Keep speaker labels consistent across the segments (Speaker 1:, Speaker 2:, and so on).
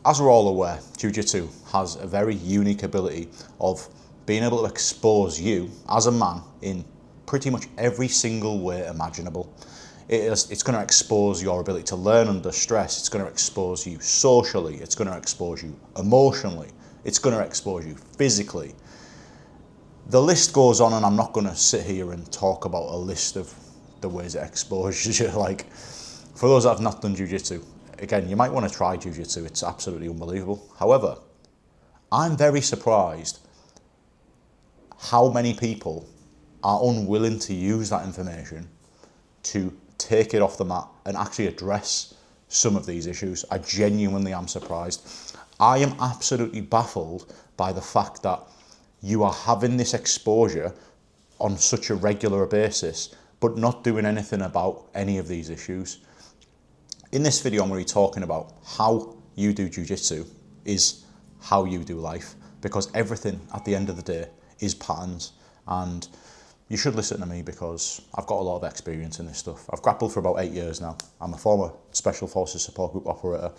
Speaker 1: As we're all aware, Jiu-jitsu has a very unique ability of being able to expose you as a man in pretty much every single way imaginable. It's going to expose your ability to learn under stress. It's going to expose you socially. It's going to expose you emotionally. It's going to expose you physically. The list goes on, and I'm not going to sit here and talk about a list of the ways it exposes you. Like, for those that have not done Jiu-jitsu, again, you might want to try Jiu-jitsu. It's absolutely unbelievable. However, I'm very surprised how many people are unwilling to use that information to take it off the mat and actually address some of these issues. I genuinely am surprised. I am absolutely baffled by the fact that you are having this exposure on such a regular basis, but not doing anything about any of these issues. In this video, I'm going to be talking about how you do Jiu-jitsu is how you do life, because everything at the end of the day is patterns. And you should listen to me because I've got a lot of experience in this stuff. I've grappled for about 8 years now. I'm a former Special Forces Support Group operator.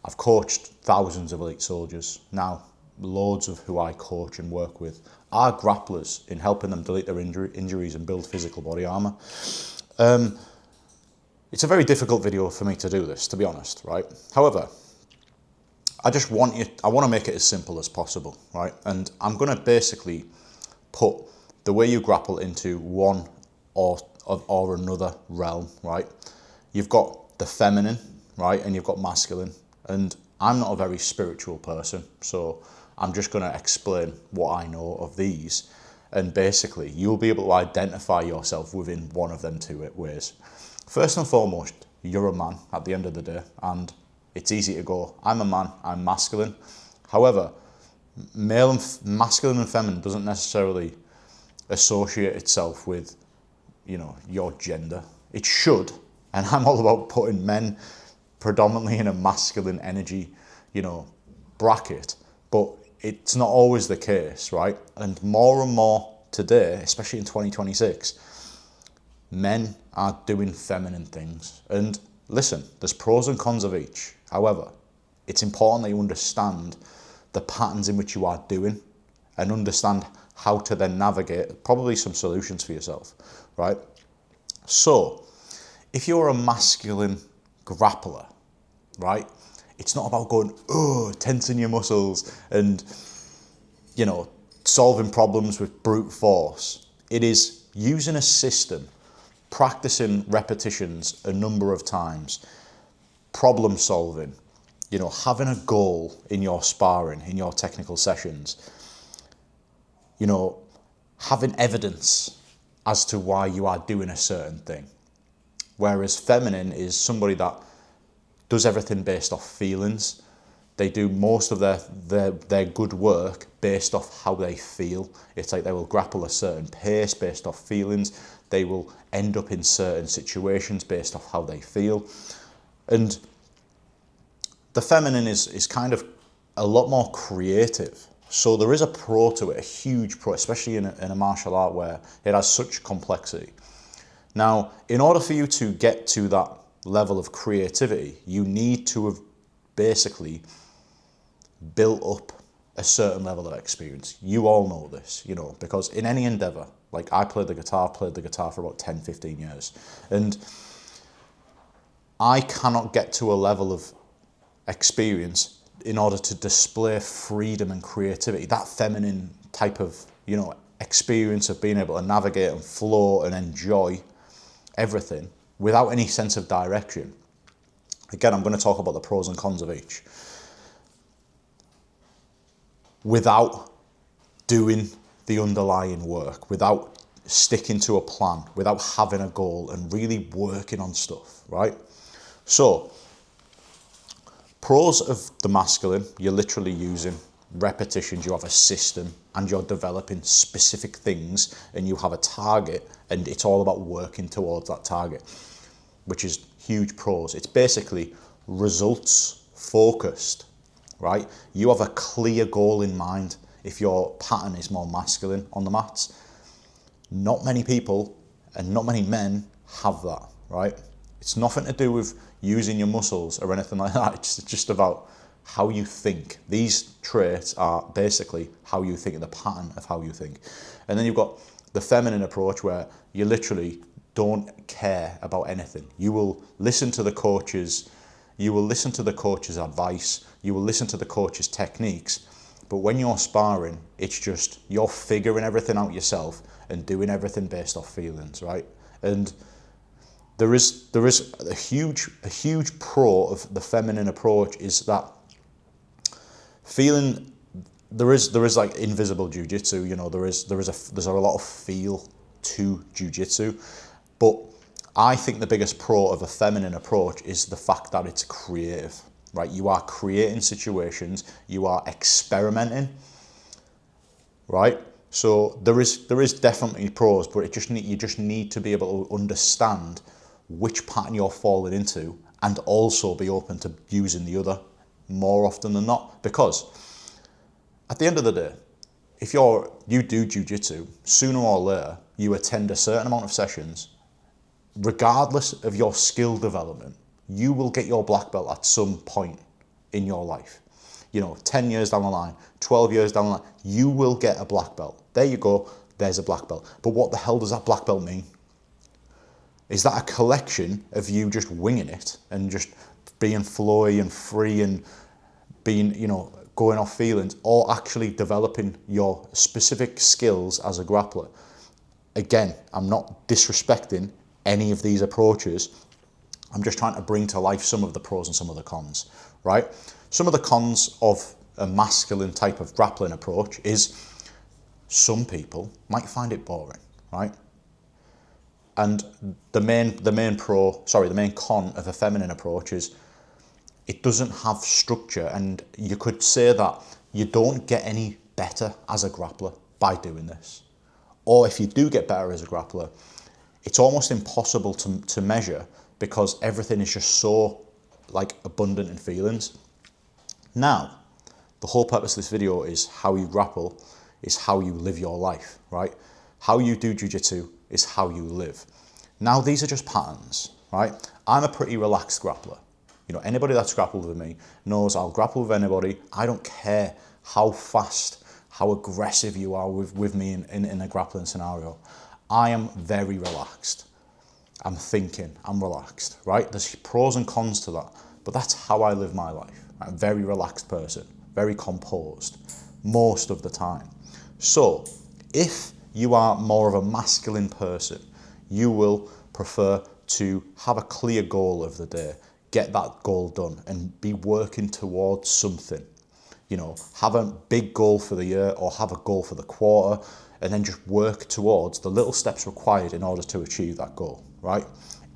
Speaker 1: I've coached thousands of elite soldiers. Now, loads of who I coach and work with are grapplers in helping them delete their injuries and build physical body armor. It's a very difficult video for me to do this, to be honest, right? However, I want to make it as simple as possible, right? And I'm going to basically put the way you grapple into one or another realm, right? You've got the feminine, right? And you've got masculine. And I'm not a very spiritual person, so I'm just going to explain what I know of these. And basically, you'll be able to identify yourself within one of them two ways. First and foremost, you're a man at the end of the day, and it's easy to go, I'm a man, I'm masculine. However, masculine and feminine doesn't necessarily associate itself with, your gender. It should, and I'm all about putting men predominantly in a masculine energy, bracket, but it's not always the case, right? And more today, especially in 2026, men are doing feminine things. And listen, there's pros and cons of each. However, it's important that you understand the patterns in which you are doing and understand how to then navigate probably some solutions for yourself, right? So, if you're a masculine grappler, right, it's not about going, tensing your muscles and, solving problems with brute force. It is using a system, practicing repetitions a number of times, problem solving, having a goal in your sparring, in your technical sessions, having evidence as to why you are doing a certain thing. Whereas feminine is somebody that does everything based off feelings. They do most of their good work based off how they feel. It's like they will grapple a certain pace based off feelings. They will end up in certain situations based off how they feel. And the feminine is kind of a lot more creative. So there is a pro to it, a huge pro, especially in a martial art where it has such complexity. Now, in order for you to get to that level of creativity, you need to have basically built up a certain level of experience. You all know this, because in any endeavor, like I played the guitar for about 10, 15 years. And I cannot get to a level of experience in order to display freedom and creativity, that feminine type of, experience of being able to navigate and flow and enjoy everything without any sense of direction. Again, I'm going to talk about the pros and cons of each. Without doing the underlying work, without sticking to a plan, without having a goal and really working on stuff, right? So, pros of the masculine, you're literally using repetitions, you have a system, and you're developing specific things, and you have a target, and it's all about working towards that target, which is huge pros. It's basically results focused, right? You have a clear goal in mind. If your pattern is more masculine on the mats, not many people and not many men have that, right? It's nothing to do with using your muscles or anything like that. It's just about how you think. These traits are basically how you think, the pattern of how you think. And then you've got the feminine approach, where you literally don't care about anything. You will listen to the coach's advice, you will listen to the coach's techniques, but when you're sparring, it's just you're figuring everything out yourself and doing everything based off feelings, right? And there is a huge pro of the feminine approach is that feeling. There is like invisible jiu-jitsu, you know, there's a lot of feel to jiu-jitsu, but I think the biggest pro of a feminine approach is the fact that it's creative, right? You are creating situations, you are experimenting, right? So there is definitely pros, but you just need to be able to understand which pattern you're falling into and also be open to using the other more often than not. Because at the end of the day, if you do jiu-jitsu, sooner or later, you attend a certain amount of sessions, regardless of your skill development, you will get your black belt at some point in your life. You know, 10 years down the line, 12 years down the line, you will get a black belt. There you go, there's a black belt. But what the hell does that black belt mean? Is that a collection of you just winging it and just being flowy and free and being, you know, going off feelings, or actually developing your specific skills as a grappler? Again, I'm not disrespecting any of these approaches. I'm just trying to bring to life some of the pros and some of the cons, right? Some of the cons of a masculine type of grappling approach is some people might find it boring, right? And the main con of a feminine approach is it doesn't have structure, and you could say that you don't get any better as a grappler by doing this. Or if you do get better as a grappler, it's almost impossible to measure, because everything is just so like abundant in feelings. Now, the whole purpose of this video is how you grapple is how you live your life, right? How you do jiu-jitsu is how you live. Now, these are just patterns, right? I'm a pretty relaxed grappler. You know, anybody that's grappled with me knows I'll grapple with anybody. I don't care how fast, how aggressive you are with me in a grappling scenario. I am very relaxed. I'm thinking, I'm relaxed, right? There's pros and cons to that, but that's how I live my life. I'm a very relaxed person, very composed most of the time. So if you are more of a masculine person, you will prefer to have a clear goal of the day, get that goal done and be working towards something. You know, have a big goal for the year or have a goal for the quarter, and then just work towards the little steps required in order to achieve that goal, right?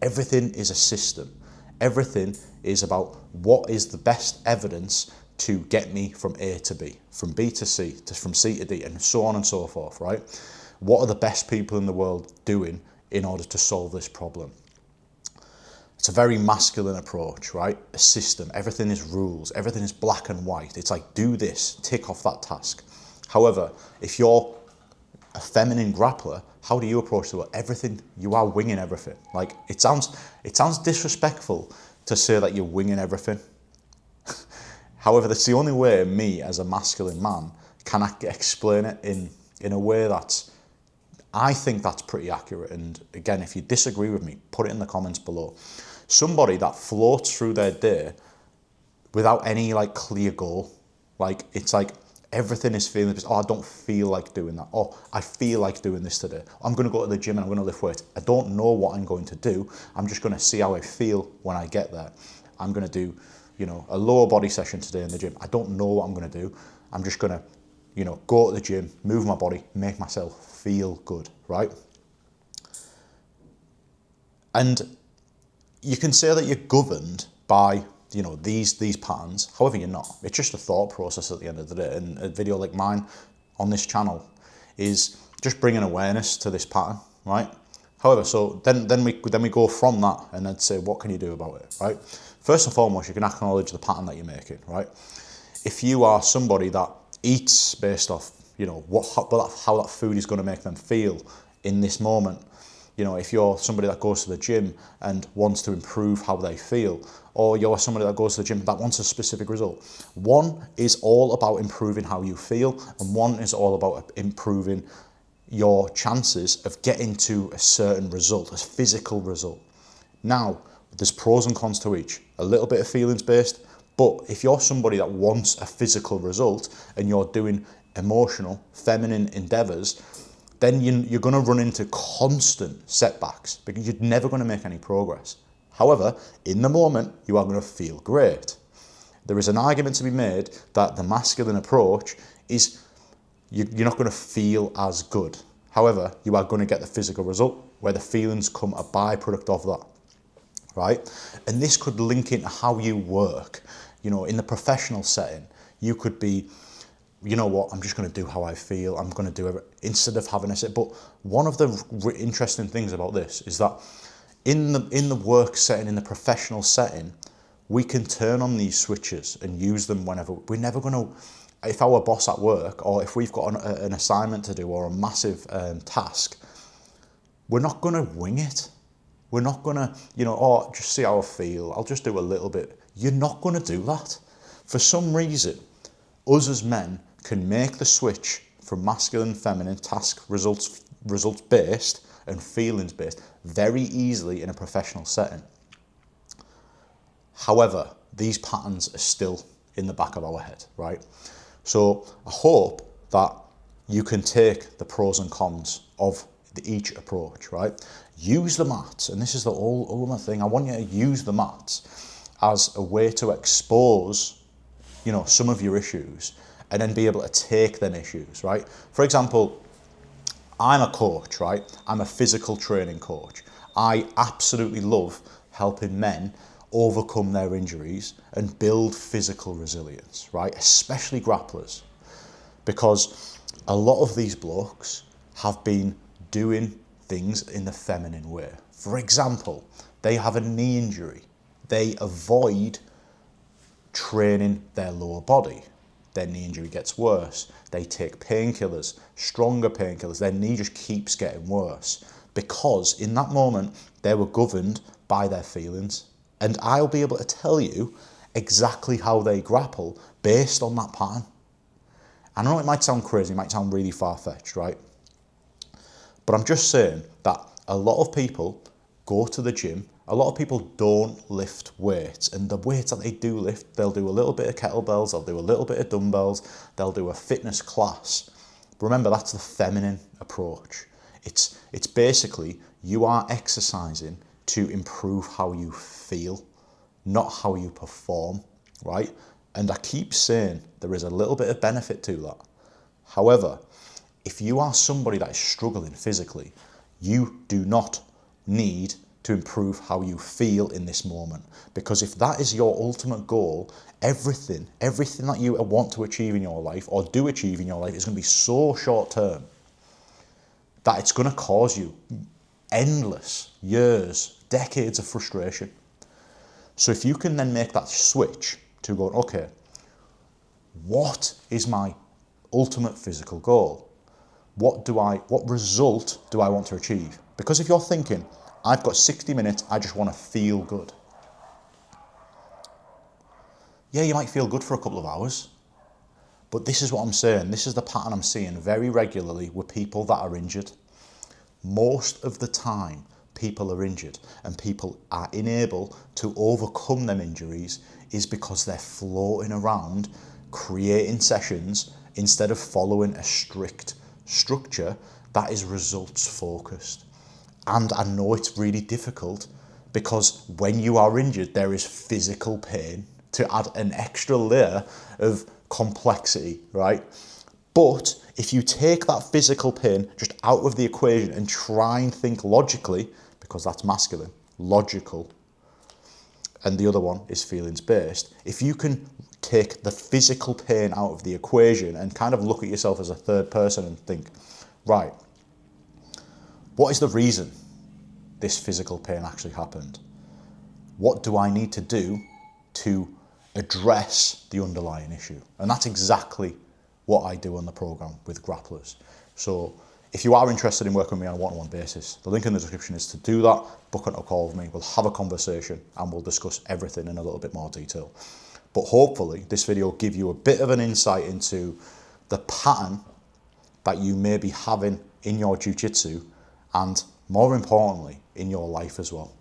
Speaker 1: Everything is a system. Everything is about what is the best evidence to get me from A to B, from B to C, from C to D, and so on and so forth, right? What are the best people in the world doing in order to solve this problem? It's a very masculine approach, right? A system, everything is rules, everything is black and white. It's like, do this, tick off that task. However, if you're a feminine grappler, how do you approach the world? Everything, you are winging everything. Like, it sounds disrespectful to say that you're winging everything. However, that's the only way me as a masculine man can explain it in a way that's, I think that's pretty accurate. And again, if you disagree with me, put it in the comments below. Somebody that floats through their day without any like clear goal, like it's like everything is feeling, oh, I don't feel like doing that. Oh, I feel like doing this today. I'm going to go to the gym and I'm going to lift weights. I don't know what I'm going to do. I'm just going to see how I feel when I get there. I'm going to do, you know, a lower body session today in the gym. I don't know what I'm going to do. I'm just going to, you know, go to the gym, move my body, make myself feel good, right? And you can say that you're governed by, you know, these patterns. However, you're not. It's just a thought process at the end of the day. And a video like mine on this channel is just bringing awareness to this pattern, right? However, so then we go from that and then say, what can you do about it, right? First and foremost, you can acknowledge the pattern that you're making, right? If you are somebody that eats based off, you know, how that food is going to make them feel in this moment, You know, if you're somebody that goes to the gym and wants to improve how they feel, or you're somebody that goes to the gym that wants a specific result, one is all about improving how you feel, and one is all about improving your chances of getting to a certain result, a physical result. Now, there's pros and cons to each. A little bit of feelings based, but if you're somebody that wants a physical result and you're doing emotional, feminine endeavors, then you're going to run into constant setbacks because you're never going to make any progress. However, in the moment, you are going to feel great. There is an argument to be made that the masculine approach is you're not going to feel as good. However, you are going to get the physical result where the feelings come a byproduct of that, right? And this could link into how you work. You know, in the professional setting, you could be, you know what, I'm just going to do how I feel. I'm going to do it instead of having a set. But one of the interesting things about this is that in the work setting, in the professional setting, we can turn on these switches and use them whenever. We're never going to, if our boss at work, or if we've got an assignment to do or a massive task, we're not going to wing it. We're not going to, you know, oh, just see how I feel. I'll just do a little bit. You're not going to do that. For some reason, us as men can make the switch from masculine, feminine, task results based and feelings based very easily in a professional setting. However, these patterns are still in the back of our head, right? So I hope that you can take the pros and cons of each approach, right? Use the mats, and this is the ultimate thing. I want you to use the mats as a way to expose, you know, some of your issues and then be able to take them issues, right? For example, I'm a coach, right? I'm a physical training coach. I absolutely love helping men overcome their injuries and build physical resilience, right? Especially grapplers, because a lot of these blokes have been doing things in the feminine way. For example, they have a knee injury. They avoid training their lower body. Their knee injury gets worse. They take painkillers, stronger painkillers. Their knee just keeps getting worse because in that moment they were governed by their feelings. And I'll be able to tell you exactly how they grapple based on that pattern. I know it might sound crazy, it might sound really far-fetched, right? But I'm just saying that a lot of people go to the gym, a lot of people don't lift weights, and the weights that they do lift, they'll do a little bit of kettlebells, they'll do a little bit of dumbbells, they'll do a fitness class. But remember, that's the feminine approach. It's basically you are exercising to improve how you feel, not how you perform, right? And I keep saying there is a little bit of benefit to that. However, if you are somebody that is struggling physically, you do not need to improve how you feel in this moment. Because if that is your ultimate goal, everything that you want to achieve in your life or do achieve in your life is going to be so short term that it's going to cause you endless years, decades of frustration. So if you can then make that switch to go, okay, what is my ultimate physical goal? What result do I want to achieve? Because if you're thinking, I've got 60 minutes, I just want to feel good. Yeah, you might feel good for a couple of hours, but this is what I'm saying. This is the pattern I'm seeing very regularly with people that are injured. Most of the time, people are injured and people are unable to overcome them injuries is because they're floating around creating sessions instead of following a strict structure that is results focused. And I know it's really difficult because when you are injured, there is physical pain to add an extra layer of complexity, right? But if you take that physical pain just out of the equation and try and think logically, because that's masculine, logical, and the other one is feelings based, if you can take the physical pain out of the equation and kind of look at yourself as a third person and think, right, what is the reason this physical pain actually happened? What do I need to do to address the underlying issue? And that's exactly what I do on the program with grapplers. So If you are interested in working with me on a one-on-one basis, the link in the description is to do that. Book a call with me. We'll have a conversation and we'll discuss everything in a little bit more detail. But hopefully this video will give you a bit of an insight into the pattern that you may be having in your jiu-jitsu and, more importantly, in your life as well.